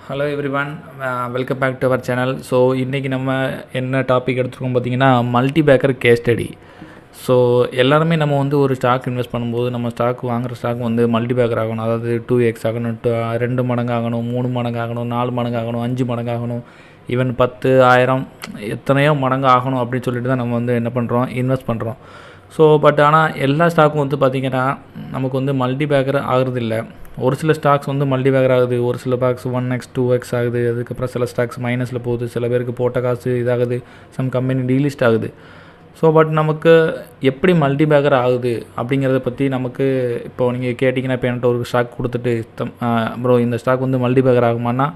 Hello everyone, welcome back to our channel. So இன்றைக்கி நம்ம என்ன டாபிக் எடுத்துருக்கோம் பார்த்தீங்கன்னா, multibagger case study. So எல்லாருமே நம்ம வந்து ஒரு ஸ்டாக் இன்வெஸ்ட் பண்ணும்போது நம்ம ஸ்டாக் வாங்குகிற ஸ்டாக் வந்து மல்டி பேக்கர் ஆகணும். அதாவது 2x ஆகணும், 2 மடங்கு ஆகணும், 3 மடங்கு ஆகணும், 4 மடங்கு ஆகணும், 5 மடங்கு ஆகணும், ஈவன் 10, 1000 எத்தனையோ மடங்கு ஆகணும் அப்படின்னு சொல்லிட்டு தான் நம்ம வந்து என்ன பண்ணுறோம், இன்வெஸ்ட் பண்ணுறோம். ஸோ ஆனால் எல்லா ஸ்டாக்கும் வந்து பார்த்திங்கன்னா நமக்கு வந்து மல்டி பேக்கர் ஆகுறதில்ல. ஒரு சில ஸ்டாக்ஸ் வந்து மல்டி பேக்கர் ஆகுது, ஒரு சில ஸ்டாக்ஸ் 1x 2x ஆகுது. அதுக்கப்புறம் சில ஸ்டாக்ஸ் மைனஸில் போகுது, சில பேருக்கு போட்ட காசு இதாகுது, சம் கம்பெனி டீலிஸ்ட் ஆகுது. ஸோ நமக்கு எப்படி மல்டி பேக்கர் ஆகுது அப்படிங்கிறத பற்றி நமக்கு இப்போ நீங்கள் கேட்டிங்கன்னா, இப்போ என்கிட்ட ஒரு ஸ்டாக் கொடுத்துட்டு ப்ரோ இந்த ஸ்டாக் வந்து மல்டி பேக்கர் ஆகுமானா,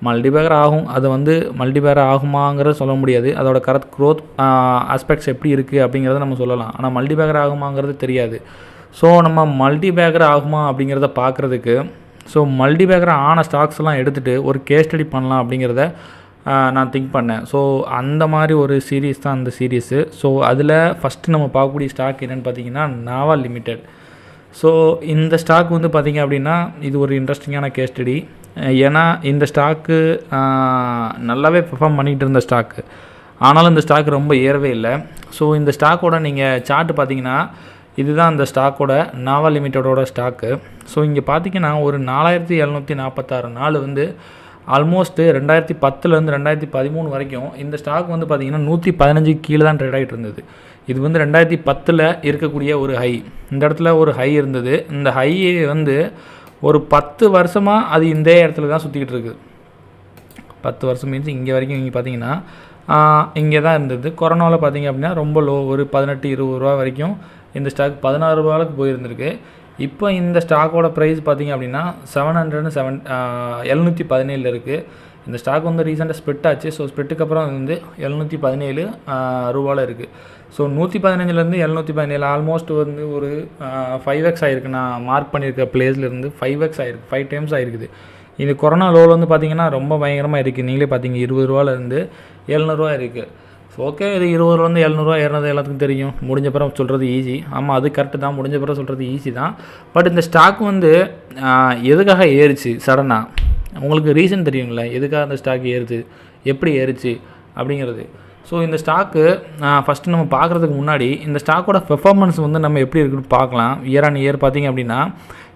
மல்டி பேக்கர் ஆகும். அது வந்து மல்டி பேக்கர் ஆகுமாங்கிறத சொல்ல முடியாது. அதோட க்ரோத் ஆஸ்பெக்ட்ஸ் எப்படி இருக்குது அப்படிங்கிறத நம்ம சொல்லலாம். ஆனால் மல்டி பேக்கர் ஆகுமாங்கிறது தெரியாது. ஸோ நம்ம மல்டி பேக்கர் ஆகுமா அப்படிங்கிறத பார்க்குறதுக்கு மல்டி பேக்கர் ஆன ஸ்டாக்ஸ்லாம் எடுத்துகிட்டு ஒரு கேஸ் ஸ்டடி பண்ணலாம் அப்படிங்கிறத நான் திங்க் பண்ணேன். ஸோ அந்த மாதிரி ஒரு சீரீஸ் தான் அந்த சீரீஸு. ஸோ அதில் ஃபஸ்ட்டு நம்ம பார்க்கக்கூடிய ஸ்டாக் என்னென்னு பார்த்தீங்கன்னா, நாவா லிமிடெட். ஸோ இந்த ஸ்டாக் வந்து பார்த்திங்க அப்படின்னா, இது ஒரு இன்ட்ரெஸ்டிங்கான கேஸ் ஸ்டடி. ஏன்னா இந்த ஸ்டாக்கு நல்லாவே பெர்ஃபார்ம் பண்ணிகிட்டு இருந்த ஸ்டாக்கு, ஆனாலும் இந்த ஸ்டாக் ரொம்ப ஏறவே இல்லை. ஸோ இந்த ஸ்டாக்கோட நீங்கள் சார்ட்டு பார்த்தீங்கன்னா, இதுதான் அந்த ஸ்டாக்கோட நாவா லிமிட்டடோட ஸ்டாக்கு. ஸோ இங்கே பார்த்தீங்கன்னா ஒரு 4746 நாள் வந்து ஆல்மோஸ்ட்டு 2010 2013 வரைக்கும் இந்த ஸ்டாக் வந்து பார்த்திங்கன்னா 115 கீழே தான் ட்ரேட் ஆகிட்டு இருந்தது. இது வந்து 2010 இருக்கக்கூடிய ஒரு ஹை. இந்த இடத்துல ஒரு ஹை இருந்தது. இந்த ஹை வந்து ஒரு 10 வருஷமாக அது இந்த இடத்துல தான் சுற்றிக்கிட்டு இருக்குது. 10 வருஷம் மீன்ஸ் இங்கே வரைக்கும் நீங்கள் பார்த்தீங்கன்னா இங்கே தான் இருந்தது. கொரோனாவில் பார்த்தீங்க அப்படின்னா ரொம்ப லோ, ஒரு 18-20 ரூபா வரைக்கும் இந்த ஸ்டாக் 16 ரூபாய்க்கு போயிருந்திருக்கு. இப்போ இந்த ஸ்டாக்கோட ப்ரைஸ் பார்த்திங்க அப்படின்னா 717 இருக்குது. இந்த ஸ்டாக் வந்து ரீசெண்டாக ஸ்ப்ளிட் ஆச்சு. ஸோ ஸ்ப்ளிட்டுக்கு அப்புறம் வந்து 717 ரூபாவில் இருக்குது. ஸோ 115 717 ஆல்மோஸ்ட் வந்து ஒரு 5x ஆகிருக்கு. நான் மார்க் பண்ணியிருக்க பிளேஸ்லேருந்து 5x ஆகிருக்கு, 5 டைம்ஸ் ஆகிருக்குது. இது கொரோனா லோவில் வந்து பார்த்திங்கன்னா ரொம்ப பயங்கரமாக இருக்குது. நீங்களே பார்த்தீங்க 20 ரூபாலேருந்து 700 ரூபா இருக்குது. ஸோ ஓகே, இது 20 ரூபா 700 ரூபா ஏறினது எல்லாத்துக்கும் தெரியும். முடிஞ்ச பிறகு சொல்கிறது ஈஸி. ஆமாம், அது கரெக்டு தான், முடிஞ்ச பிறகு சொல்கிறது ஈஸி தான். பட் இந்த ஸ்டாக் வந்து எதுக்காக ஏறிச்சு சடனாக, உங்களுக்கு ரீசன் தெரியுங்களா? எதுக்காக அந்த ஸ்டாக் ஏறுச்சு, எப்படி ஏறிச்சு அப்படிங்கிறது. ஸோ இந்த ஸ்டாக்கு ஃபஸ்ட்டு நம்ம பார்க்குறதுக்கு முன்னாடி இந்த ஸ்டாக்கோட பெர்ஃபார்மன்ஸ் வந்து நம்ம எப்படி இருக்குன்னு பார்க்கலாம். இயர் ஆன் இயர் பார்த்திங்க அப்படின்னா,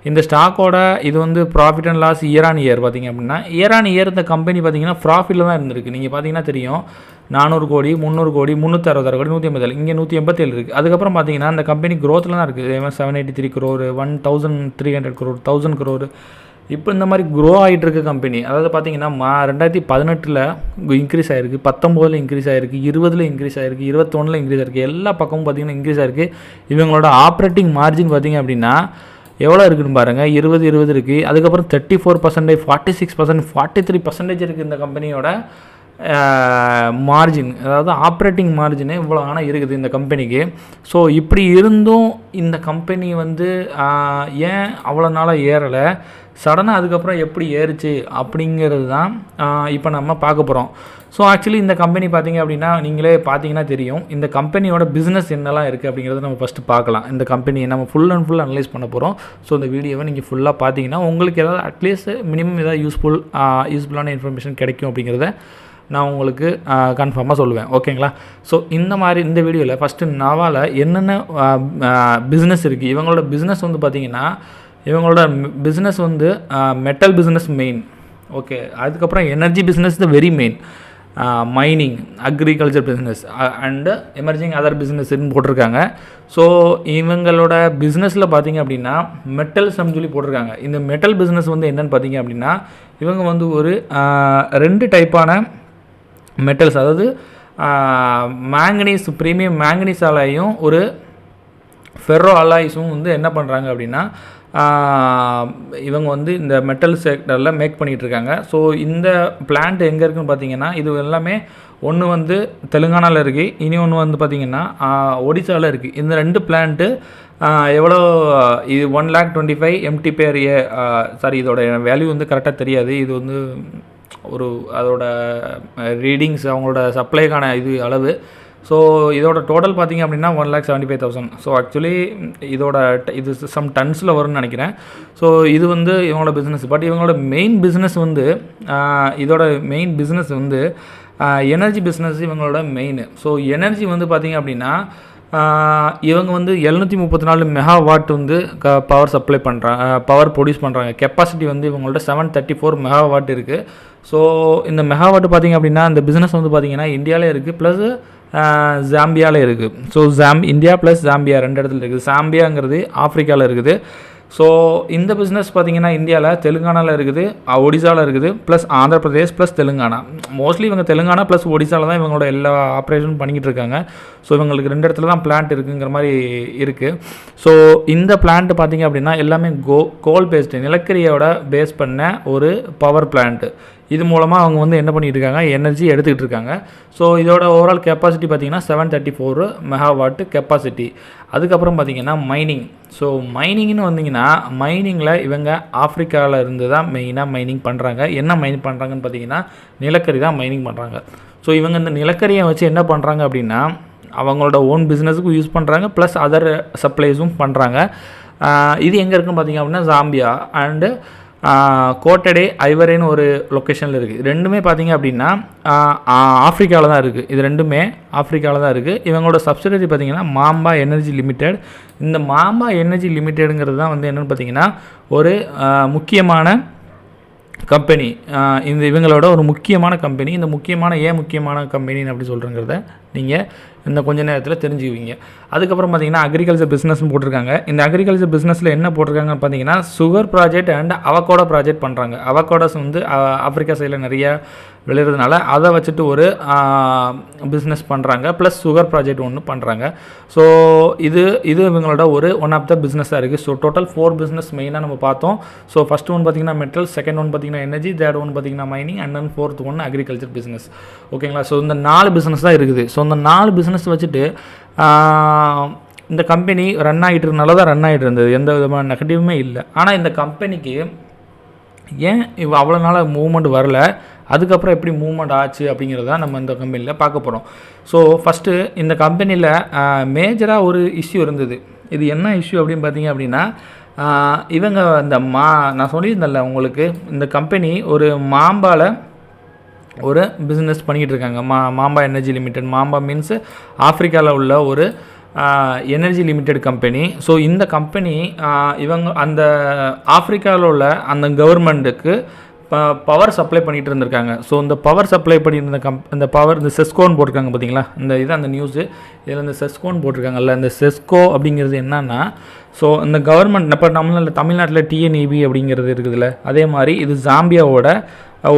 இந்த ஸ்டாக்கோட இது வந்து profit and loss year on year பார்த்திங்க அப்படின்னா, இயர் ஆன் இயர் இந்த கம்பெனி பார்த்திங்கன்னா ப்ராஃபிட்டில் தான் இருந்திருக்கு. நீங்கள் பார்த்தீங்கன்னா தெரியும், 400 கோடி, 300 கோடி, 366 கோடி, 187, இங்கே 187 இருக்குது. அதுக்கப்புறம் பார்த்தீங்கன்னா அந்த கம்பெனி க்ரோத்தில் தான் இருக்குது. 783 crore, 1300 crore, 1000 crore, இப்போ இந்த மாதிரி க்ரோ ஆகிட்டு இருக்க கம்பெனி. அதாவது பார்த்தீங்கன்னா 2018 இன்க்ரீஸ் ஆகிருக்கு, 19 இன்க்ரீஸ் ஆகிருக்கு, 20 இன்க்ரீஸ் ஆகிருக்கு, 21 இன்க்ரீஸ் ஆகிருக்கு. எல்லா பக்கமும் பார்த்திங்கன்னா இன்க்ரீஸ் ஆகிருக்கு. இவங்களோட ஆப்ரேட்டிங் மார்ஜின் பார்த்திங்க அப்படின்னா எவ்வளோ இருக்குதுன்னு பாருங்கள், 20 இருக்குது. அதுக்கப்புறம் 34%, 46%, 43% இருக்குது இந்த கம்பெனியோட மார்ஜின். அதாவது ஆப்ரேட்டிங் மார்ஜினே இவ்வளோ ஆனால் இருக்குது இந்த கம்பெனிக்கு. ஸோ இப்படி இருந்தும் இந்த கம்பெனி வந்து ஏன் அவ்வளோ நாளாக ஏறலை, சடனாக அதுக்கப்புறம் எப்படி ஏறுச்சு அப்படிங்கிறது தான் இப்போ நம்ம பார்க்க போகிறோம். ஸோ ஆக்சுவலி இந்த கம்பெனி பார்த்திங்க அப்படின்னா, நீங்களே பார்த்தீங்கன்னா தெரியும் இந்த கம்பெனியோட பிஸ்னஸ் என்னெல்லாம் இருக்குது அப்படிங்கிறத நம்ம ஃபஸ்ட்டு பார்க்கலாம். இந்த கம்பெனியை நம்ம ஃபுல் அண்ட் ஃபுல் அனலைஸ் பண்ண போகிறோம். ஸோ இந்த வீடியோவை நீங்கள் ஃபுல்லாக பார்த்தீங்கன்னா உங்களுக்கு ஏதாவது அட்லீஸ்ட் மினிமம் ஏதாவது யூஸ்ஃபுல்லான இன்ஃபர்மேஷன் கிடைக்கும் அப்படிங்கிறத நான் உங்களுக்கு கன்ஃபார்மாக சொல்லுவேன். ஓகேங்களா? ஸோ இந்த வீடியோவில் ஃபஸ்ட்டு நாவால் என்னென்ன பிஸ்னஸ் இருக்குது. இவங்களோட பிஸ்னஸ் வந்து பார்த்திங்கன்னா, இவங்களோட பிஸ்னஸ் வந்து மெட்டல் பிஸ்னஸ் மெயின். ஓகே, அதுக்கப்புறம் energy business the very main, mining, agriculture business and emerging other பிஸ்னஸ்ன்னு போட்டிருக்காங்க. ஸோ இவங்களோட பிஸ்னஸில் பார்த்திங்க அப்படின்னா மெட்டல்ஸ் சொல்லி போட்டிருக்காங்க. இந்த மெட்டல் பிஸ்னஸ் வந்து என்னென்னு பார்த்திங்க அப்படின்னா, இவங்க வந்து ஒரு 2 டைப்பான மெட்டல்ஸ், அதாவது மேங்கனீஸ், ப்ரீமியம் மேங்கனீஸ் அலாயும் ஒரு ஃபெர்ரோ அலாய்ஸும் வந்து என்ன பண்ணுறாங்க அப்படின்னா இவங்க வந்து இந்த மெட்டல் செக்டரில் மேக் பண்ணிகிட்ருக்காங்க. ஸோ இந்த பிளான்ட் எங்கே இருக்குதுன்னு பார்த்தீங்கன்னா, இது எல்லாமே ஒன்று வந்து தெலுங்கானாவில் இருக்குது, இனி ஒன்று வந்து பார்த்திங்கன்னா ஒடிசாவில் இருக்குது. இந்த 2 பிளான்ட்டு எவ்வளோ, இது 125 MT per year. சாரி, இதோட வேல்யூ வந்து கரெக்டாக தெரியாது. இது வந்து ஒரு அதோட ரீடிங்ஸ், அவங்களோட சப்ளைக்கான இது அளவு. ஸோ இதோட டோட்டல் பார்த்திங்க அப்படின்னா 1,75,000. ஸோ ஆக்சுவலி இது சம் டன்ஸில் வரும்னு நினைக்கிறேன். ஸோ இது வந்து இவங்களோட பிஸ்னஸ். பட் இவங்களோட மெயின் பிஸ்னஸ் வந்து இதோட மெயின் பிஸ்னஸ் வந்து எனர்ஜி பிஸ்னஸ் இவங்களோட மெயின். ஸோ எனர்ஜி வந்து பார்த்திங்க அப்படின்னா இவங்க வந்து 734 மெகாவாட் வந்து பவர் சப்ளை பண்ணுறாங்க, பவர் ப்ரொடியூஸ் பண்ணுறாங்க. கெப்பாசிட்டி வந்து இவங்கள்ட்ட 734 மெகாவாட் இருக்குது. ஸோ இந்த மெகாவாட் பார்த்திங்க அப்படின்னா இந்த பிஸ்னஸ் வந்து பார்த்திங்கன்னா இந்தியாவிலே இருக்குது, ப்ளஸ் ஜாம்பியாவில் இருக்குது. ஸோ இந்தியா ப்ளஸ் ஜாம்பியா 2 இடத்துல இருக்குது. ஜாம்பியாங்கிறது ஆஃப்ரிக்காவில் இருக்குது. ஸோ இந்த பிஸ்னஸ் பார்த்திங்கன்னா இந்தியாவில் தெலுங்கானாவில் இருக்குது, ஒடிசாவில் இருக்குது, plus Andhra Pradesh plus Telangana. Mostly இவங்க தெலுங்கானா ப்ளஸ் ஒடிசாவில் தான் இவங்களோட எல்லா ஆப்ரேஷனும் பண்ணிக்கிட்டு இருக்காங்க. ஸோ இவங்களுக்கு 2 இடத்துல தான் பிளான்ட் இருக்குங்கிற மாதிரி இருக்குது. ஸோ இந்த பிளான்ட் பார்த்திங்க அப்படின்னா எல்லாமே கோல் பேஸ்டு, நிலக்கரியோட பேஸ் பண்ண ஒரு பவர் பிளான்ட்டு. இது மூலமாக அவங்க வந்து என்ன பண்ணிகிட்டு இருக்காங்க, எனர்ஜி எடுத்துக்கிட்டு இருக்காங்க. ஸோ இதோட ஓவரால் கெப்பாசிட்டி பார்த்திங்கன்னா 734 மெகாவாட்டு கெப்பாசிட்டி. அதுக்கப்புறம் பார்த்திங்கன்னா மைனிங். ஸோ மைனிங்னு வந்திங்கன்னா மைனிங்கில் இவங்க ஆஃப்ரிக்காவில் இருந்து தான் மெயினாக மைனிங் பண்ணுறாங்க. என்ன மைனிங் பண்ணுறாங்கன்னு பார்த்திங்கன்னா நிலக்கரி தான் மைனிங் பண்ணுறாங்க. ஸோ இவங்க இந்த நிலக்கரியை வச்சு என்ன பண்ணுறாங்க அப்படின்னா அவங்களோட ஓன் பிஸ்னஸுக்கும் யூஸ் பண்ணுறாங்க, ப்ளஸ் அதர் சப்ளைஸும் பண்ணுறாங்க. இது எங்கே இருக்குன்னு பார்த்திங்க அப்படின்னா ஜாம்பியா அண்டு கோட்டடே ஐவரேன்னு ஒரு லொக்கேஷனில் இருக்குது. ரெண்டுமே பார்த்திங்க அப்படின்னா ஆஃப்ரிக்காவில் தான் இருக்குது. இது ரெண்டுமே ஆஃப்ரிக்காவில் தான் இருக்குது. இவங்களோட சப்சிடரி பார்த்திங்கன்னா மாம்பா எனர்ஜி லிமிடெட். இந்த மாம்பா எனர்ஜி லிமிடெடுங்கிறது தான் வந்து என்னென்னு பார்த்திங்கன்னா ஒரு முக்கியமான கம்பெனி. இந்த இவங்களோட ஒரு முக்கியமான கம்பெனி. இந்த முக்கியமான கம்பெனின்னு அப்படி சொல்கிறேங்கிறத நீங்கள் இந்த கொஞ்ச நேரத்தில் தெரிஞ்சுக்குவீங்க. அதுக்கப்புறம் பார்த்திங்கன்னா அக்ரிகல்ச்சர் பிஸ்னஸ்னு போட்டிருக்காங்க. இந்த அக்ரிகல்ச்சர் பிஸ்னஸில் என்ன போட்டிருக்காங்கன்னு பார்த்தீங்கன்னா sugar project and avocado project பண்ணுறாங்க. அவகோடோஸ் வந்து ஆஃப்ரிக்கா சைடில் நிறையா விளையிறதுனால அதை வச்சுட்டு ஒரு பிஸ்னஸ் பண்ணுறாங்க, ப்ளஸ் சுகர் ப்ராஜெக்ட் ஒன்று பண்ணுறாங்க. ஸோ இது இவங்களோட ஒன் ஆஃப் த பிஸ்னஸாக இருக்குது. ஸோ டோட்டல் 4 பிஸ்னஸ் மெயினாக நம்ம பார்த்தோம். ஸோ ஃபஸ்ட் ஒன் பார்த்திங்கன்னா மெட்டல், செகண்ட் ஒன் பார்த்திங்கன்னா எனர்ஜி, தேர்ட் ஒன் பார்த்திங்கன்னா mining, and then fourth one agriculture business. ஓகேங்களா? ஸோ இந்த 4 பிஸ்னஸ் தான் இருக்குது. ஸோ இந்த 4 பிஸ்னஸ் வச்சுட்டு இந்த கம்பெனி நல்லா தான் ரன் ஆகிட்டு இருந்தது, எந்த விதமான நெகட்டிவுமே இல்லை. ஆனால் இந்த கம்பெனிக்கு ஏன் அவ்வளோ நாள் மூவ்மெண்ட் வரல, அதுக்கப்புறம் எப்படி மூவ்மெண்ட் ஆச்சு அப்படிங்கிறத நம்ம இந்த கம்பெனியில் பார்க்க போகிறோம். ஸோ ஃபஸ்ட்டு இந்த கம்பெனியில் மேஜராக ஒரு இஷ்யூ இருந்தது. இது என்ன இஷ்யூ அப்படின்னு பார்த்தீங்க அப்படின்னா இவங்க இந்த நான் சொல்லியிருந்தேன்ல உங்களுக்கு, இந்த கம்பெனி ஒரு மாம்பாவில் ஒரு பிஸ்னஸ் பண்ணிக்கிட்டு இருக்காங்க. Mamba energy limited. Mamba means ஆஃப்ரிக்காவில் உள்ள ஒரு எனர்ஜி லிமிடெட் கம்பெனி. ஸோ இந்த கம்பெனி இவங்க அந்த ஆஃப்ரிக்காவில் உள்ள அந்த கவர்மெண்ட்டுக்கு பவர் சப்ளை பண்ணிகிட்டு இருந்திருக்காங்க. ஸோ இந்த பவர் சப்ளை பண்ணியிருந்த இந்த செஸ்கோன்னு போட்டிருக்காங்க பார்த்தீங்களா, அந்த நியூஸு. இதில் இந்த செஸ்கோன்னு போட்டிருக்காங்கல்ல, இந்த செஸ்கோ அப்படிங்கிறது என்னன்னா, ஸோ இந்த கவர்மெண்ட் இப்போ தமிழ்நாட்டில் டிஎன்இபி அப்படிங்கிறது இருக்குதுல்ல, அதே மாதிரி இது ஜாம்பியாவோட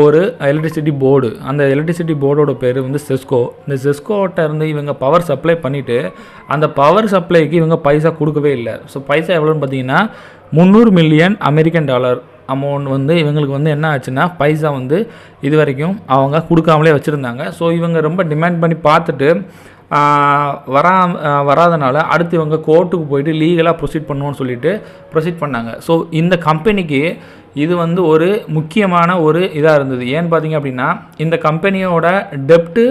ஒரு எலக்ட்ரிசிட்டி போர்டு. அந்த எலக்ட்ரிசிட்டி போர்டோட பேர் வந்து செஸ்கோ. இந்த செஸ்கோட்ட இருந்து இவங்க பவர் சப்ளை பண்ணிவிட்டு அந்த பவர் சப்ளைக்கு இவங்க பைசா கொடுக்கவே இல்லை. ஸோ பைசா எவ்வளோன்னு பார்த்தீங்கன்னா $300 மில்லியன் அமௌண்ட் வந்து இவங்களுக்கு வந்து என்ன ஆச்சுன்னா பைசா வந்து இது வரைக்கும் அவங்க கொடுக்காமலே வச்சுருந்தாங்க. ஸோ இவங்க ரொம்ப டிமாண்ட் பண்ணி பார்த்துட்டு வராதனால அடுத்து இவங்க கோர்ட்டுக்கு போயிட்டு லீகலாக ப்ரொசீட் பண்ணாங்க. ஸோ இந்த கம்பெனிக்கு இது வந்து ஒரு முக்கியமான ஒரு இதாக இருந்தது. ஏன்னு பார்த்தீங்க அப்படின்னா இந்த கம்பெனியோட டெப்ட்டு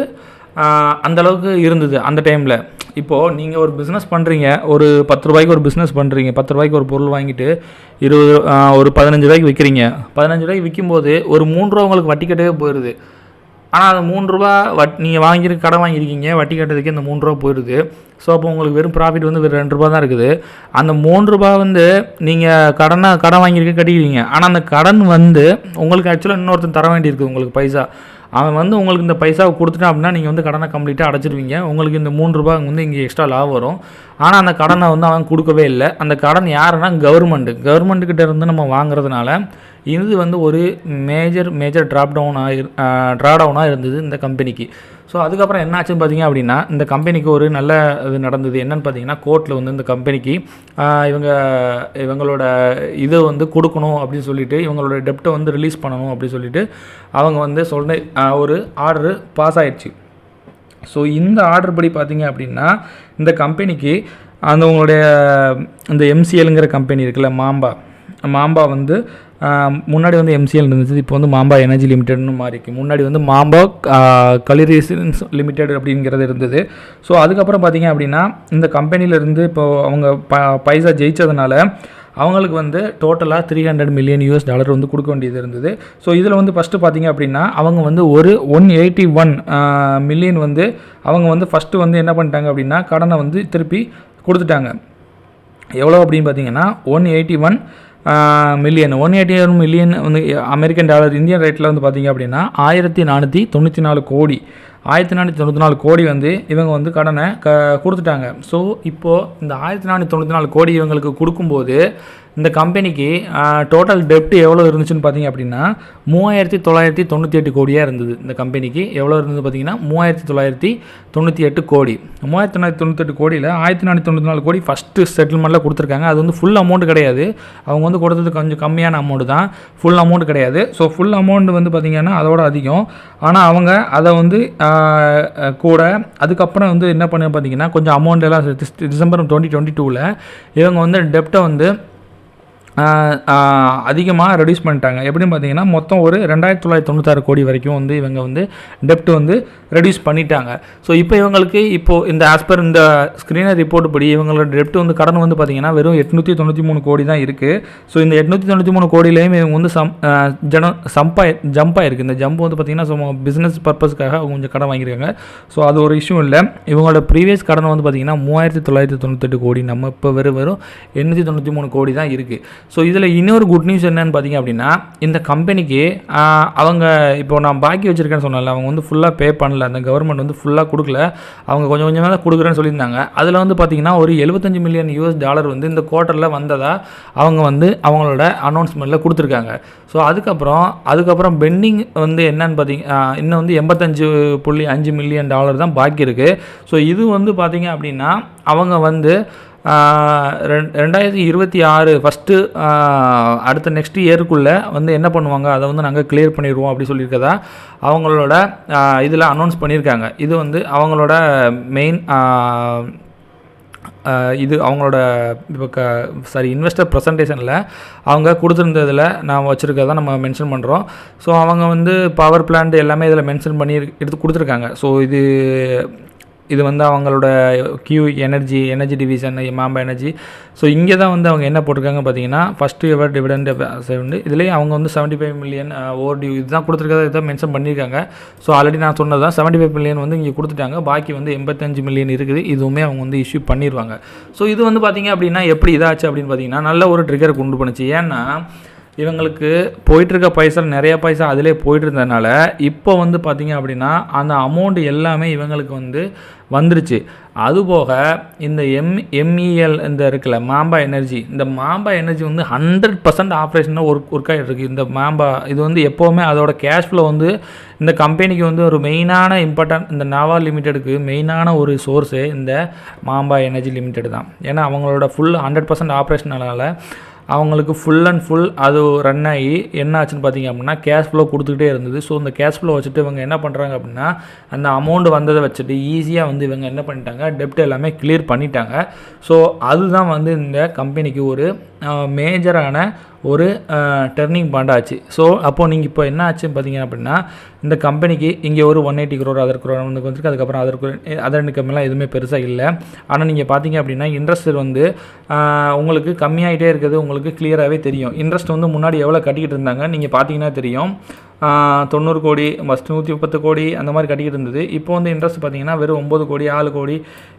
அந்தளவுக்கு இருந்தது அந்த டைமில். இப்போது நீங்கள் ஒரு பிஸ்னஸ் பண்ணுறீங்க, ஒரு 10 ரூபாய்க்கு ஒரு பிஸ்னஸ் பண்ணுறீங்க, 10 ரூபாய்க்கு ஒரு பொருள் வாங்கிட்டு ஒரு 15 ரூபாய்க்கு விற்கிறீங்க. 15 ரூபாய்க்கு விற்கும்போது ஒரு 3 ரூபா உங்களுக்கு வட்டி கட்டவே போயிடுது. ஆனால் அந்த 3 ரூபா நீங்கள் கடன் வாங்கியிருக்கீங்க, வட்டி கட்டுறதுக்கு இந்த 3 ரூபா போயிடுது. ஸோ அப்போ உங்களுக்கு வெறும் ப்ராஃபிட் வந்து வெறும் 2 ரூபா தான் இருக்குது. அந்த 3 ரூபா வந்து நீங்கள் கடன் வாங்கியிருக்க கட்டிக்கிறீங்க. ஆனால் அந்த கடன் வந்து உங்களுக்கு ஆக்சுவலாக இன்னொருத்தன் தர வேண்டியிருக்குது உங்களுக்கு பைசா. அவன் வந்து உங்களுக்கு இந்த பைசாவை கொடுத்துட்டான் அப்படின்னா நீங்கள் வந்து கடனை கம்ப்ளீட்டாக அடைச்சிடுவீங்க. உங்களுக்கு இந்த 3 ரூபா வந்து இங்கே எக்ஸ்ட்ரா லாபம் வரும். ஆனால் அந்த கடனை வந்து அவன் கொடுக்கவே இல்லை. அந்த கடன் யாருன்னா கவர்மெண்ட்டுக்கிட்ட இருந்து நம்ம வாங்குறதுனால இது வந்து ஒரு மேஜர் ட்ராடவுனாக இருந்தது இந்த கம்பெனிக்கு. ஸோ அதுக்கப்புறம் என்ன ஆச்சுன்னு பார்த்தீங்க அப்படின்னா இந்த கம்பெனிக்கு ஒரு நல்ல இது நடந்தது. என்னென்னு பார்த்தீங்கன்னா கோர்ட்டில் வந்து இந்த கம்பெனிக்கு இவங்களோட இதை வந்து கொடுக்கணும் அப்படின்னு சொல்லிட்டு, இவங்களோட டெப்ட்டை வந்து ரிலீஸ் பண்ணணும் அப்படின்னு சொல்லிட்டு அவங்க வந்து ஒரு ஆர்டரு பாஸ் ஆயிடுச்சு. ஸோ இந்த ஆர்டர் படி பார்த்தீங்க அப்படின்னா இந்த கம்பெனிக்கு உங்களுடைய இந்த எம்சிஎல்ங்கிற கம்பெனி இருக்குல்ல, மாம்பா வந்து முன்னாடி வந்து MCL இருந்துச்சு, இப்போ வந்து மாம்பா எனர்ஜி லிமிடெட்னு மாறிக்கு. முன்னாடி வந்து மாம்பா கலிரேஷன்ஸ் லிமிடெட் அப்படிங்கிறது இருந்தது. ஸோ அதுக்கப்புறம் பார்த்திங்க அப்படின்னா இந்த கம்பெனியிலேருந்து இப்போது அவங்க பைசா ஜெயித்ததுனால அவங்களுக்கு வந்து டோட்டலாக $300 மில்லியன் வந்து கொடுக்க வேண்டியது இருந்தது. ஸோ இதில் வந்து ஃபஸ்ட்டு பார்த்திங்க அப்படின்னா அவங்க வந்து ஒரு 181 மில்லியன் வந்து அவங்க வந்து ஃபஸ்ட்டு வந்து என்ன பண்ணிட்டாங்க அப்படின்னா கடனை வந்து திருப்பி கொடுத்துட்டாங்க. எவ்வளோ அப்படின்னு பார்த்தீங்கன்னா 181 மில்லியன் வந்து அமெரிக்கன் டாலர், இந்தியன் ரேட்டில் வந்து பார்த்திங்க அப்படின்னா 1494 கோடி. 1494 கோடி வந்து இவங்க வந்து கடனை கொடுத்துட்டாங்க. ஸோ இப்போது இந்த 1494 கோடி இவங்களுக்கு கொடுக்கும்போது இந்த கம்பெனிக்கு டோட்டல் டெப்ட் எவ்வளோ இருந்துச்சுன்னு பார்த்தீங்க அப்படின்னா 3998 கோடியாக இருந்தது. இந்த கம்பெனிக்கு எவ்வளோ இருந்தது பார்த்தீங்கன்னா 3998 கோடி. 3998 கோடியில் 1494 கோடி ஃபஸ்ட்டு செட்டில்மெண்ட்டில் கொடுத்துருக்காங்க. அது வந்து ஃபுல் அமௌண்ட் கிடையாது, அவங்க வந்து கொடுத்தது கொஞ்சம் கம்மியான அமௌண்ட் தான், ஃபுல் அமௌண்ட் கிடையாது. ஸோ ஃபுல் அமௌண்ட் வந்து பார்த்திங்கன்னா அதோட அதிகம். ஆனால் அவங்க அதை வந்து கூட அதுக்கப்புறம் வந்து என்ன பண்ண பார்த்தீங்கன்னா கொஞ்சம் அமௌண்ட் எல்லாம் டிசம்பர் 2022 இவங்க வந்து டெப்டை வந்து அதிகமாக ரெடியூஸ் பண்ணிட்டாங்க. எப்படின்னு பார்த்தீங்கன்னா மொத்தம் ஒரு 2996 கோடி வரைக்கும் வந்து இவங்க வந்து டெப்ட் வந்து ரெடியூஸ் பண்ணிட்டாங்க. ஸோ இப்போ இவங்களுக்கு இப்போது இந்த ஆஸ்பர் இந்த ஸ்க்ரீனர் ரிப்போர்ட் படி இவங்களோட டெப்ட் வந்து கடன் வந்து பார்த்திங்கன்னா வெறும் 893 கோடி தான் இருக்குது. ஸோ இந்த 893 கோடியிலையும் இவங்க வந்து ஜம்ப் ஆகிருக்கு. இந்த ஜம்ப் வந்து பார்த்திங்கன்னா பிஸ்னஸ் பர்பஸ்க்காக கொஞ்சம் கடன் வாங்கியிருக்காங்க. ஸோ அது ஒரு இஷ்யூ இல்லை. இவங்களோட ப்ரீவியஸ் கடன் வந்து பார்த்திங்கன்னா 3998 கோடி, நம்ம இப்போ வெறும் 893 கோடி தான் இருக்குது. ஸோ இதில் இன்னொரு குட் நியூஸ் என்னன்னு பார்த்தீங்க அப்படின்னா இந்த கம்பெனிக்கு அவங்க இப்போ நான் பாக்கி வச்சுருக்கேன்னு சொன்னால அவங்க வந்து ஃபுல்லாக பே பண்ணல, அந்த கவர்மெண்ட் வந்து ஃபுல்லாக கொடுக்கல, அவங்க கொஞ்சம் கொஞ்சமாக தான் கொடுக்குறேன்னு சொல்லியிருந்தாங்க. அதில் வந்து பார்த்திங்கன்னா ஒரு $75 மில்லியன் வந்து இந்த குவார்ட்டரில் வந்ததாக அவங்க வந்து அவங்களோட அனௌன்ஸ்மெண்ட்டில் கொடுத்துருக்காங்க. ஸோ அதுக்கப்புறம் பெண்டிங் வந்து என்னன்னு பார்த்தீங்கன்னா இன்னும் வந்து $85.5 மில்லியன் தான் பாக்கி இருக்குது. ஸோ இது வந்து பார்த்திங்க அப்படின்னா அவங்க வந்து 2026 ஃபஸ்ட்டு அடுத்த நெக்ஸ்ட் இயருக்குள்ளே வந்து என்ன பண்ணுவாங்க, அதை வந்து நாங்கள் கிளியர் பண்ணிடுவோம் அப்படி சொல்லியிருக்கதா அவங்களோட இதில் அனௌன்ஸ் பண்ணியிருக்காங்க. இது வந்து அவங்களோட மெயின் இது அவங்களோட இப்போ இன்வெஸ்டர் ப்ரெசன்டேஷனில் அவங்க கொடுத்துருந்ததில் நான் வச்சுருக்கதான் நம்ம மென்ஷன் பண்ணுறோம். ஸோ அவங்க வந்து பவர் பிளான்ட் எல்லாமே இதில் மென்ஷன் பண்ணி எடுத்து கொடுத்துருக்காங்க. ஸோ இது வந்து அவங்களோட energy division Mamba energy. So இங்கே தான் வந்து அவங்க என்ன போட்டிருக்காங்க பார்த்தீங்கன்னா ஃபஸ்ட்டு எவர் டிவிடெண்ட் இதுலேயே அவங்க வந்து 75 மில்லியன் ஓவர்டியூ இதுதான் கொடுத்துருக்கதா இதான் மென்ஷன் பண்ணியிருக்காங்க. ஸோ ஆல்ரெடி நான் சொன்னது தான் 75 மில்லியன் வந்து இங்கே கொடுத்துட்டாங்க, பாக்கி வந்து 85 மில்லியன் இருக்குது. இதுவுமே அவங்க வந்து இஷ்யூ பண்ணிடுவாங்க. ஸோ இது வந்து பார்த்திங்க அப்படின்னா எப்படி இதாச்சு அப்படின்னு பார்த்தீங்கன்னா நல்ல ஒரு ட்ரிகர் கொண்டு பண்ணுச்சு. ஏன்னா இவங்களுக்கு போயிட்டுருக்க பைசா நிறையா பைசா அதிலே போயிட்டு இருந்ததுனால இப்போ வந்து பார்த்திங்க அப்படின்னா அந்த அமௌண்ட் எல்லாமே இவங்களுக்கு வந்து வந்துருச்சு. அதுபோக இந்த MEL இந்த இருக்குல்ல மாம்பா எனர்ஜி, இந்த மாம்பா எனர்ஜி வந்து 100% ஆப்ரேஷனாக ஒர்க் ஆகிட்டு இருக்குது. இந்த மாம்பா இது வந்து எப்போவுமே அதோட கேஷ் ஃப்ளோ வந்து இந்த கம்பெனிக்கு வந்து ஒரு மெயினான இம்பார்ட்டன்ட், இந்த நாவா லிமிட்டெடுக்கு மெயினான ஒரு சோர்ஸு இந்த மாம்பா எனர்ஜி லிமிட்டெட் தான். ஏன்னா அவங்களோட ஃபுல் 100% ஆப்ரேஷனால அவங்களுக்கு ஃபுல் அண்ட் ஃபுல் அது ரன் ஆகி என்ன ஆச்சுன்னு பார்த்தீங்க அப்படின்னா கேஷ் ஃப்ளோ கொடுத்துக்கிட்டே இருந்தது. ஸோ இந்த கேஷ் ஃப்ளோ வச்சுட்டு இவங்க என்ன பண்ணுறாங்க அப்படின்னா அந்த அமௌண்ட் வந்ததை வச்சுட்டு ஈஸியாக வந்து இவங்க என்ன பண்ணிட்டாங்க டெப்ட் எல்லாமே கிளியர் பண்ணிட்டாங்க. ஸோ அதுதான் வந்து இந்த கம்பெனிக்கு ஒரு மேஜரான ஒரு டர்னிங் பாயிண்ட் ஆச்சு. ஸோ அப்போது நீங்கள் இப்போ என்ன ஆச்சுன்னு பார்த்தீங்க அப்படின்னா இந்த கம்பெனிக்கு இங்கே ஒரு 180 crore அதர் crore வந்து வந்துருக்கு. அதுக்கப்புறம் அதர் இன்கம்லாம் எதுவுமே பெருசாக இல்லை. ஆனால் நீங்கள் பார்த்தீங்க அப்படின்னா இன்ட்ரெஸ்ட் வந்து உங்களுக்கு கம்மியாகிட்டே இருக்குது. உங்களுக்கு கிளியராகவே தெரியும். இன்ட்ரெஸ்ட் வந்து முன்னாடி எவ்வளோ கட்டிக்கிட்டு இருந்தாங்க நீங்கள் பார்த்தீங்கன்னா தெரியும். 90 கோடி ஃபஸ்ட்டு 130 கோடி அந்த மாதிரி கட்டிக்கிட்டு இருந்தது. இப்போ வந்து இன்ட்ரெஸ்ட் பார்த்தீங்கன்னா வெறும் 9 கோடி 4 கோடி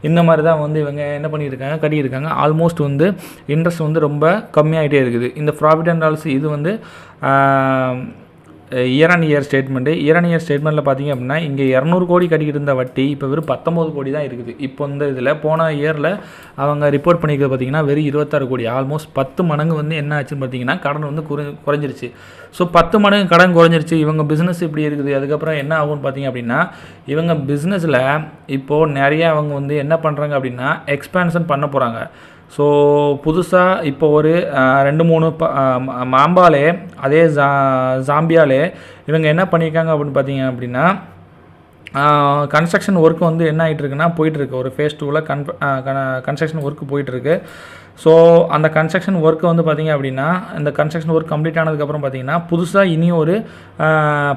இந்த மாதிரி தான் வந்து இவங்க என்ன பண்ணியிருக்காங்க கட்டியிருக்காங்க. ஆல்மோஸ்ட் வந்து இன்ட்ரெஸ்ட் வந்து ரொம்ப கம்மியாகிட்டே இருக்குது. இந்த ப்ராஃபிட் அண்ட் லாஸ் இது வந்து இயர் ஆன் இயர் ஸ்டேட்மெண்ட்டில் பார்த்தீங்க அப்படின்னா இங்கே 200 கோடி கட்டிக்கிட்டு இருந்த வட்டி இப்போ வெறும் 19 கோடி தான் இருக்குது. இப்போ இந்த இதில் போன இயரில் அவங்க ரிப்போர்ட் பண்ணிக்கிறது பார்த்தீங்கன்னா வெறும் 26 கோடி. ஆல்மோஸ்ட் 10 மடங்கு வந்து என்ன ஆச்சுன்னு பார்த்தீங்கன்னா கடன் வந்து குறைஞ்சிருச்சு. ஸோ 10 மடங்கு கடன் குறைஞ்சிருச்சு. இவங்க பிஸ்னஸ் இப்படி இருக்குது. அதுக்கப்புறம் என்ன ஆகும்னு பார்த்தீங்க அப்படின்னா இவங்க பிஸ்னஸில் இப்போது நிறையா அவங்க வந்து என்ன பண்ணுறாங்க அப்படின்னா எக்ஸ்பேன்ஷன் பண்ண போகிறாங்க. ஸோ புதுசாக இப்போ ஒரு 2-3 மாம்பாலே அதே ஜாம்பியாலே இவங்க என்ன பண்ணியிருக்காங்க அப்படின்னு பார்த்தீங்க அப்படின்னா கன்ஸ்ட்ரக்ஷன் ஒர்க் வந்து என்ன ஆகிட்டு இருக்குன்னா போயிட்டுருக்கு. ஒரு ஃபேஸ் 2ல் கன்ஸ்ட்ரக்ஷன் ஒர்க் போயிட்டுருக்கு. ஸோ அந்த கன்ஸ்ட்ரக்ஷன் ஒர்க்கு வந்து பார்த்திங்க அப்படின்னா இந்த கன்ஸ்ட்ரக்ஷன் ஒர்க் கம்ப்ளீட் ஆனதுக்கப்புறம் பார்த்திங்கன்னா புதுசாக இனி ஒரு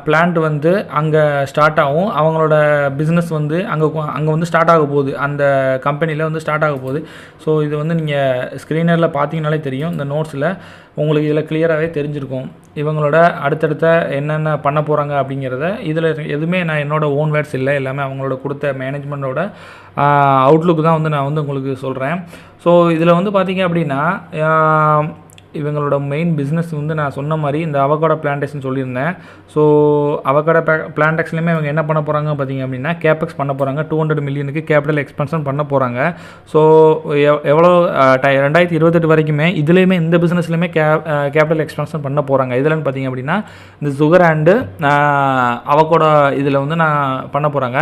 பிளான்ட் வந்து அங்கே ஸ்டார்ட் ஆகும். அவங்களோட பிஸ்னஸ் வந்து அங்கே வந்து ஸ்டார்ட் ஆக போகுது, அந்த கம்பெனியில் வந்து ஸ்டார்ட் ஆக போகுது. ஸோ இது வந்து நீங்கள் ஸ்க்ரீனரில் பார்த்தீங்கனாலே தெரியும், இந்த நோட்ஸில் உங்களுக்கு இதில் கிளியராகவே தெரிஞ்சிருக்கும் இவங்களோட அடுத்தடுத்த என்னென்ன பண்ண போகிறாங்க அப்படிங்கிறத. இதில் எதுவுமே நான் என்னோடய ஓன் வேர்ட்ஸ் இல்லை, எல்லாமே அவங்களோட கொடுத்த மேனேஜ்மெண்ட்டோட அவுட்லுக் தான் வந்து நான் வந்து உங்களுக்கு சொல்கிறேன். ஸோ இதில் வந்து பார்த்திங்க அப்படின்னா இவங்களோட மெயின் பிஸ்னஸ் வந்து நான் சொன்ன மாதிரி இந்த அவகாடோ பிளான்டேஷன் சொல்லியிருந்தேன். ஸோ அவகாடோ பிளான்டேஷன்லேயுமே இவங்க என்ன பண்ண போகிறாங்க பார்த்திங்க அப்படின்னா கேபெக்ஸ் பண்ண போகிறாங்க. 200 மில்லியனுக்கு கேபிட்டல் எக்ஸ்பென்ஷன் பண்ண போகிறாங்க. ஸோ எவ்வளோ 2028 வரைக்குமே இதுலேயுமே இந்த பிஸ்னஸ்லையுமே கேபிட்டல் எக்ஸ்பென்ஷன் பண்ண போகிறாங்க. இதில்னு பார்த்திங்க அப்படின்னா இந்த சுகர் அண்டு அவகாடோ இதில் வந்து நான் பண்ண போகிறாங்க.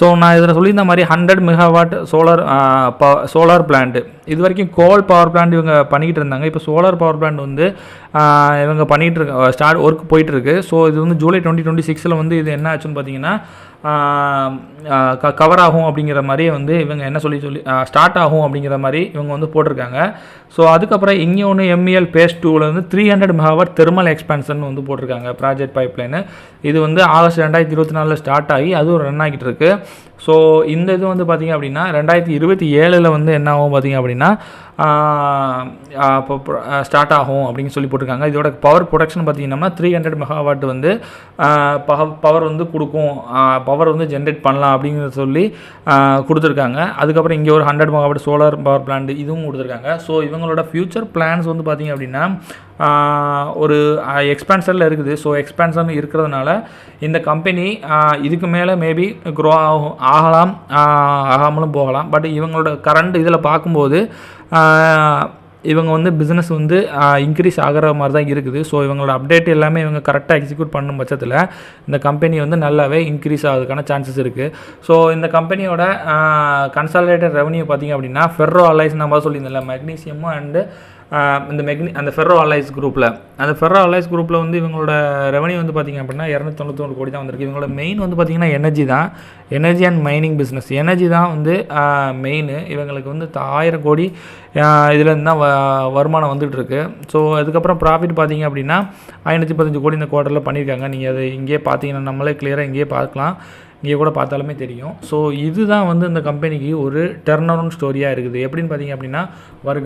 ஸோ நான் இதில் சொல்லியிருந்த மாதிரி 100 மெகாவாட் சோலார் பிளான்ட்டு. இது வரைக்கும் கோல் பவர் பிளான்ட் இவங்க பண்ணிக்கிட்டு இருந்தாங்க. இப்போ சோலார் பவர் பிளான்ட் வந்து இவங்க பண்ணிகிட்டு இருக்க ஒர்க் போயிட்டுருக்கு. ஸோ இது வந்து ஜூலை 2026 வந்து இது என்ன ஆச்சுன்னு பார்த்தீங்கன்னா கவர் ஆகும் அப்படிங்கிற மாதிரி வந்து இவங்க என்ன சொல்லி ஸ்டார்ட் ஆகும் அப்படிங்கிற மாதிரி இவங்க வந்து போட்டிருக்காங்க. ஸோ அதுக்கப்புறம் இங்கே ஒன்று MEL phase 2ல் வந்து 300 மெகாவாட் தெர்மல் எக்ஸ்பென்ஷன் வந்து போட்டிருக்காங்க ப்ராஜெக்ட் பைப்லைனு. இது வந்து ஆகஸ்ட் 2024 ஸ்டார்ட் ஆகி அதுவும் ரன் ஆகிட்டு இருக்கு. ஸோ இந்த இது வந்து பார்த்திங்க அப்படின்னா 2027 வந்து என்ன ஆகும் பார்த்திங்க அப்படின்னா இப்போ ஸ்டார்ட் ஆகும் அப்படின்னு சொல்லி போட்டிருக்காங்க. இதோட பவர் ப்ரொடக்ஷன் பார்த்திங்கன்னா 300 மெகாவாட் வந்து பவர் வந்து கொடுக்கும், பவர் வந்து ஜென்ரேட் பண்ணலாம் அப்படிங்கிறத சொல்லி கொடுத்துருக்காங்க. அதுக்கப்புறம் இங்கே ஒரு 100 மெகாவாட் சோலார் பவர் பிளான்ட் இதுவும் கொடுத்துருக்காங்க. ஸோ இவங்களோட ஃப்யூச்சர் பிளான்ஸ் வந்து பார்த்திங்க அப்படின்னா ஒரு எக்ஸ்பேன்ஷனில் இருக்குது. ஸோ எக்ஸ்பேன்ஷன் இருக்கிறதுனால இந்த கம்பெனி இதுக்கு மேலே மேபி க்ரோ ஆகலாம், ஆகாமலும் போகலாம். பட் இவங்களோட கரண்ட் இதில் பார்க்கும்போது இவங்க வந்து பிஸ்னஸ் வந்து இன்க்ரீஸ் ஆகிற மாதிரி தான் இருக்குது. ஸோ இவங்களோட அப்டேட் எல்லாமே இவங்க கரெக்டாக எக்ஸிக்யூட் பண்ணும் பட்சத்தில் இந்த கம்பெனி வந்து நல்லாவே இன்க்ரீஸ் ஆகிறதுக்கான சான்சஸ் இருக்குது. ஸோ இந்த கம்பெனியோட கன்சாலிடேட்டட் ரெவன்யூ பார்த்திங்க அப்படின்னா ஃபெர்ரோ அலைஸ் நம்ம சொல்லியிருந்தோம்ல, மெக்னீசியமும் அண்டு அந்த ஃபெர்ரோ அலைஸ் குரூப்பில், அந்த ஃபெர்ரோ அலைஸ் குரூப்பில் வந்து இவங்களோட ரெவன்யூ வந்து பார்த்திங்க அப்படின்னா 291 கோடி தான் வந்திருக்கு. இவங்களோட மெயின் வந்து பார்த்திங்கன்னா எனர்ஜி தான், energy and mining business. Energy தான் வந்து மெயின். இவங்களுக்கு வந்து 1000 கோடி இதுலேருந்து தான் வருமானம் வந்துகிட்ருக்கு. ஸோ அதுக்கப்புறம் ப்ராஃபிட் பார்த்திங்க அப்படின்னா 515 கோடி இந்த குவார்ட்டரில் பண்ணியிருக்காங்க. நீங்கள் அதை இங்கேயே பார்த்தீங்கன்னா நம்மளே கிளியராக இங்கேயே பார்க்கலாம், இங்கே கூட பார்த்தாலுமே தெரியும். ஸோ இதுதான் வந்து இந்த கம்பெனிக்கு ஒரு டர்ன் அரவுண்ட் ஸ்டோரியாக இருக்குது. எப்படின்னு பார்த்திங்க அப்படின்னா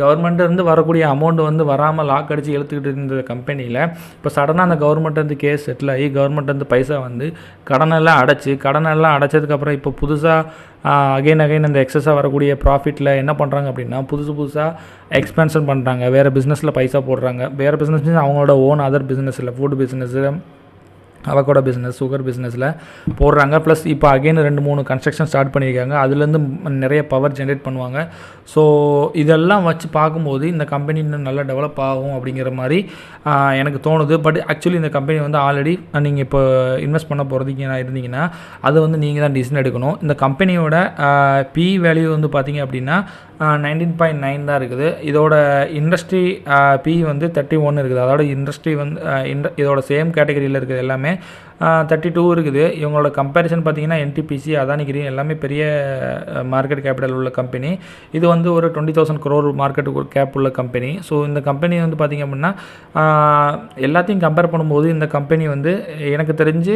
கவர்மெண்ட்டிலேருந்து வரக்கூடிய அமௌண்ட் வந்து வராமல் லாக் அடித்து எழுத்துக்கிட்டு இருந்த கம்பெனியில் இப்போ சடனாக அந்த கவர்மெண்ட்லேருந்து கேஸ் செட்டில் ஆகி கவர்மெண்ட்லேருந்து பைசா வந்து கடனெல்லாம் அடைச்சதுக்கப்புறம் இப்போ புதுசாக அகைன் அந்த எக்ஸஸாக வரக்கூடிய ப்ராஃபிட்டில் என்ன பண்ணுறாங்க அப்படின்னா புதுசாக எக்ஸ்பென்ஷன் பண்ணுறாங்க, வேறு பிஸ்னஸில் பைசா போடுறாங்க. வேறு பிஸ்னஸ் அவங்களோட ஓன் அதர் பிஸ்னஸில் food business, avocado business, sugar பிஸ்னஸில் போடுறாங்க. ப்ளஸ் இப்போ அகைன் 2-3 கன்ஸ்ட்ரக்ஷன் ஸ்டார்ட் பண்ணியிருக்காங்க, அதுலேருந்து நிறைய பவர் ஜென்ரேட் பண்ணுவாங்க. ஸோ இதெல்லாம் வச்சு பார்க்கும்போது இந்த கம்பெனி இன்னும் நல்லா டெவலப் ஆகும் அப்படிங்கிற மாதிரி எனக்கு தோணுது. பட் ஆக்சுவலி இந்த கம்பெனி வந்து ஆல்ரெடி நீங்கள் இப்போ இன்வெஸ்ட் பண்ண போகிறதுக்கு இருந்தீங்கன்னா அது வந்து நீங்கள் தான் டிசிஷன் எடுக்கணும். இந்த கம்பெனியோட பி வேல்யூ வந்து பார்த்திங்க அப்படின்னா 19.9 தான் இருக்குது. இதோட இண்டஸ்ட்ரி பி வந்து 31 இருக்குது. அதோட இண்டஸ்ட்ரி வந்து இதோட சேம் கேட்டகரியில் இருக்குது, எல்லாமே 32 இருக்குது. இவங்களோட கம்பேரிசன் பார்த்திங்கன்னா NTPC, அதானி கிரீன் எல்லாமே பெரிய மார்க்கெட் கேபிட்டல் உள்ள கம்பெனி. இது வந்து ஒரு 20,000 crore மார்க்கெட் கேப் உள்ள கம்பெனி. ஸோ இந்த கம்பெனி வந்து பார்த்திங்க அப்படின்னா எல்லாத்தையும் கம்பேர் பண்ணும்போது இந்த கம்பெனி வந்து எனக்கு தெரிஞ்சு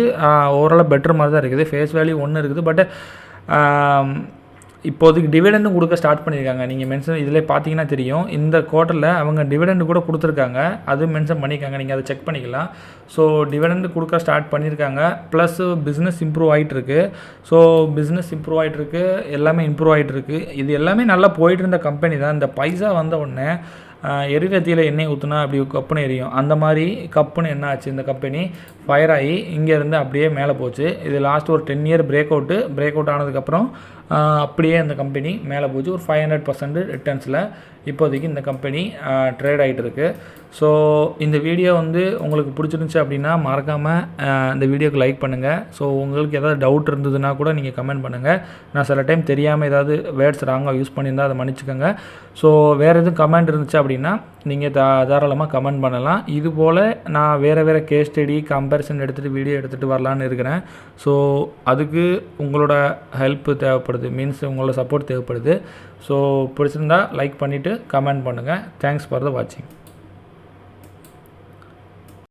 ஓவராலாக பெட்டர் மாதிரி தான் இருக்குது. ஃபேஸ் வேல்யூ 1 இருக்குது. பட் இப்போதைக்கு டிவிடெண்டும் கொடுக்க ஸ்டார்ட் பண்ணியிருக்காங்க. நீங்கள் மென்ஷன் இதில் பார்த்தீங்கன்னா தெரியும், இந்த குவார்ட்டரில் அவங்க டிவிடெண்ட் கூட கொடுத்துருக்காங்க, அது மென்ஷன் பண்ணியிருக்காங்க, நீங்கள் அதை செக் பண்ணிக்கலாம். ஸோ டிவிடெண்ட் கொடுக்க ஸ்டார்ட் பண்ணியிருக்காங்க. ப்ளஸ் பிஸ்னஸ் இம்ப்ரூவ் ஆகிட்டுருக்கு. ஸோ பிஸ்னஸ் இம்ப்ரூவ் ஆகிட்டுருக்கு, எல்லாமே இம்ப்ரூவ் ஆகிட்டுருக்கு. இது எல்லாமே நல்லா போயிட்டு இருந்த கம்பெனி தான். இந்த பைசா வந்த உடனே எரிரத்தியில் எண்ணெய் ஊற்றுனா அப்படி கப்புன்னு எரியும், அந்த மாதிரி கப்புன்னு என்ன ஆச்சு, இந்த கம்பெனி ஃபயர் ஆகி இங்கேருந்து அப்படியே மேலே போச்சு. இது லாஸ்ட் ஒரு 10 இயர் பிரேக் அவுட் ஆனதுக்கப்புறம் அப்படியே இந்த கம்பெனி மேலே போச்சு. ஒரு 500% ரிட்டர்ன்ஸில் இப்போதைக்கு இந்த கம்பெனி ட்ரேட் ஆகிட்டு இருக்குது. ஸோ இந்த வீடியோ வந்து உங்களுக்கு பிடிச்சிருந்துச்சி அப்படின்னா மறக்காமல் இந்த வீடியோக்கு லைக் பண்ணுங்கள். ஸோ உங்களுக்கு ஏதாவது டவுட் இருந்ததுன்னா கூட நீங்கள் கமெண்ட் பண்ணுங்கள். நான் சில டைம் தெரியாமல் ஏதாவது வேர்ட்ஸ் ராங்காக யூஸ் பண்ணியிருந்தால் அதை மன்னிச்சுக்கோங்க. ஸோ வேறு எதுவும் கமெண்ட் இருந்துச்சு அப்படின்னா நீங்கள் தாராளமாக கமெண்ட் பண்ணலாம். இதுபோல் நான் வேறு கேஸ் ஸ்டடி கம்பேரிசன் எடுத்துகிட்டு வீடியோ எடுத்துகிட்டு வரலான்னு இருக்கிறேன். ஸோ அதுக்கு உங்களோட ஹெல்ப் தேவைப்படுது, மீன்ஸ் உங்களோட சப்போர்ட் தேவைப்படுது. ஸோ பிடிச்சிருந்தா லைக் பண்ணிவிட்டு கமெண்ட் பண்ணுங்கள். தேங்க்ஸ் ஃபார் த வாட்சிங்.